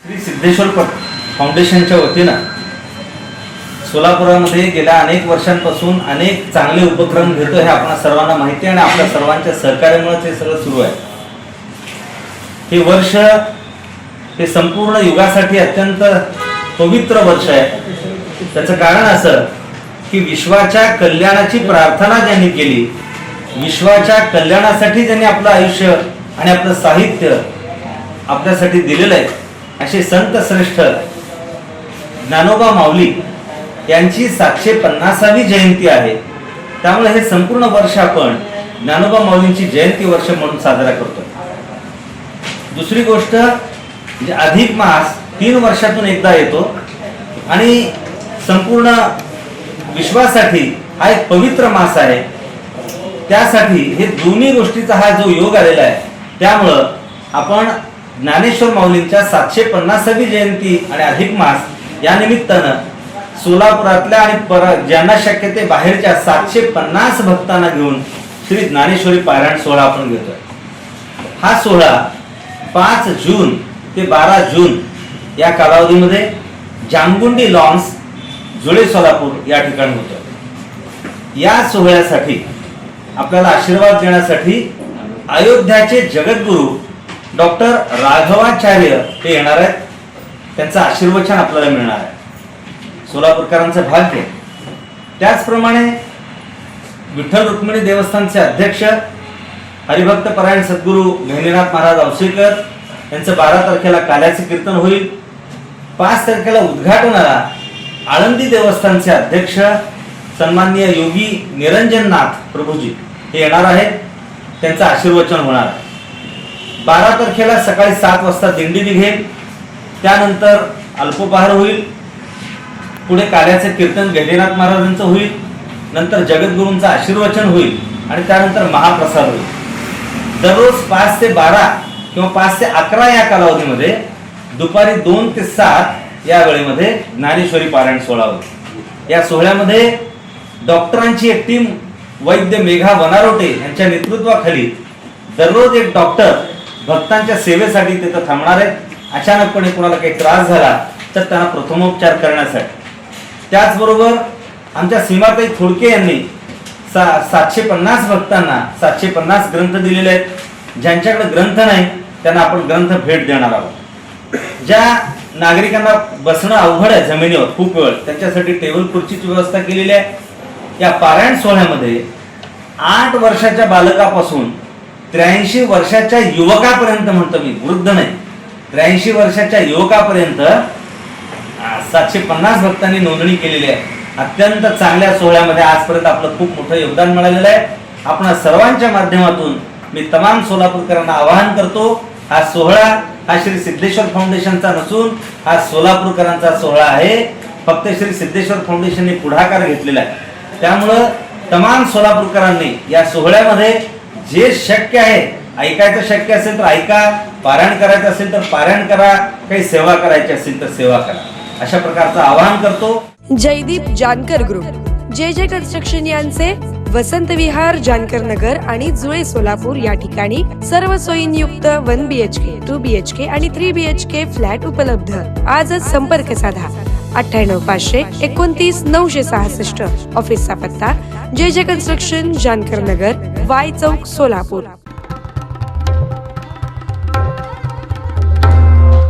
श्री सिद्धेश्वर फाउंडेशनच्या वतीनं सोलापुरामध्ये गेल्या अनेक वर्षांपासून अनेक चांगले उपक्रम घेतो हे आपल्या सर्वांना माहिती आहे आणि आपल्या सर्वांच्या सहकार्यामुळे ते सगळं सुरू आहे। हे वर्ष हे संपूर्ण युगासाठी अत्यंत पवित्र वर्ष आहे। त्याचं कारण असं की विश्वाच्या कल्याणाची प्रार्थना ज्यांनी केली, विश्वाच्या कल्याणासाठी ज्यांनी आपलं आयुष्य आणि आपलं साहित्य आपल्यासाठी दिलेलं आहे, असे संत श्रेष्ठ ज्ञानोबा माऊली यांची 750वी जयंती आहे। त्यामुळे हे संपूर्ण वर्ष आपण ज्ञानोबा माऊलींची जयंती वर्ष म्हणून साजरा करतो। दुसरी गोष्ट म्हणजे अधिक मास 3 वर्षातून एकदा येतो आणि संपूर्ण विश्वासाठी हा एक पवित्र मास आहे। त्यासाठी हे दोन्ही गोष्टीचा हा जो योग आलेला आहे, त्यामुळं आपण ज्ञानेश्वर माऊलींच्या 750वी जयंती आणि अधिक मास या निमित्तानं सोलापुरातल्या आणि ज्यांना शक्य ते बाहेरच्या 750 भक्तांना घेऊन श्री ज्ञानेश्वरी पारायण सोहळा आपण घेतोय। हा सोहळा 5 जून ते 12 जून या कालावधीमध्ये जामगुंडी लॉन्स, जुळे सोलापूर या ठिकाणी होतो। या सोहळ्यासाठी आपल्याला आशीर्वाद देण्यासाठी अयोध्याचे जगद्गुरू डॉक्टर राघवाचार्य हे येणार आहेत। त्यांचं आशीर्वचन आपल्याला मिळणार आहे। सोलापूरकरांचं भाग्य। त्याचप्रमाणे विठ्ठल रुक्मिणी देवस्थानचे अध्यक्ष हरिभक्त परायण सद्गुरू गहिनीनाथ महाराज औसेकर यांचं 12 तारखेला काल्याचे कीर्तन होईल। 5 तारखेला उद्घाटनाला आळंदी देवस्थानचे अध्यक्ष सन्माननीय योगी निरंजननाथ प्रभूजी हे येणार आहेत। त्यांचं आशीर्वचन होणार आहे। 12 तारखेला सकाळी 7 वाजता दिंडी निघेल। त्यानंतर अल्पोपहार होईल। पुढे काल्याचे कीर्तन गहिनीनाथ महाराजांचं होईल। नंतर जगद्गुरूंचं आशीर्वचन होईल आणि त्यानंतर महाप्रसाद होईल। दररोज 5 ते 12 किंवा 5 ते 11 या कालावधीमध्ये दुपारी 2 ते 7 या वेळेमध्ये ज्ञानेश्वरी पारायण सोहळा होईल। या सोहळ्यामध्ये डॉक्टरांची एक टीम वैद्य मेघा वनारोटे यांच्या नेतृत्वाखाली दररोज एक डॉक्टर भक्तांच्या सेवेसाठी तिथं थांबणार आहेत। अचानकपणे कोणाला काही त्रास झाला तर त्यांना प्रथमोपचार करण्यासाठी। त्याचबरोबर आमच्या सीमाताई थोडके यांनी 750 भक्तांना 750 ग्रंथ दिलेले आहेत। ज्यांच्याकडे ग्रंथ नाही त्यांना आपण ग्रंथ भेट देणार आहोत। ज्या नागरिकांना बसणं अवघड आहे जमिनीवर खूप वेळ, त्यांच्यासाठी टेबल खुर्चीची व्यवस्था केलेली आहे। या पारायण सोहळ्यामध्ये 8 वर्षाच्या बालकापासून 83 वर्षाच्या युवकापर्यंत, म्हणतो मी वृद्ध नाही, 83 वर्षाच्या युवकापर्यंत 750 भक्तांनी नोंदणी केलेली आहे। अत्यंत चांगल्या सोहळ्यामध्ये आजपर्यंत आपलं खूप मोठं योगदान मिळालेलं आहे। आपण सर्वांच्या माध्यमातून मी तमाम सोलापूरकरांना आवाहन करतो, हा सोहळा हा श्री सिद्धेश्वर फाउंडेशनचा नसून हा सोलापूरकरांचा सोहळा आहे। फक्त श्री सिद्धेश्वर फाउंडेशनने पुढाकार घेतलेला आहे। त्यामुळं तमाम सोलापूरकरांनी या सोहळ्यामध्ये जे शक्य आहे, ऐकायचं शक्य असेल तर ऐका, पारायण करायचं असेल तर पारायण करा, काही सेवा करायची असेल तर सेवा करा, अशा प्रकारचं आवाहन करतो। जयदीप जानकर ग्रुप, जे कन्स्ट्रक्शन यांचे वसंत विहार, जानकर नगर आणि जुळे सोलापूर या ठिकाणी सर्व सोयींयुक्त 1 BHK, 2 BHK आणि 3 BHK फ्लॅट उपलब्ध। आजच संपर्क साधा 98 500 29 966। ऑफिसचा पत्ता जे कन्स्ट्रक्शन, जानकर नगर, वाय चौक, सोलापूर।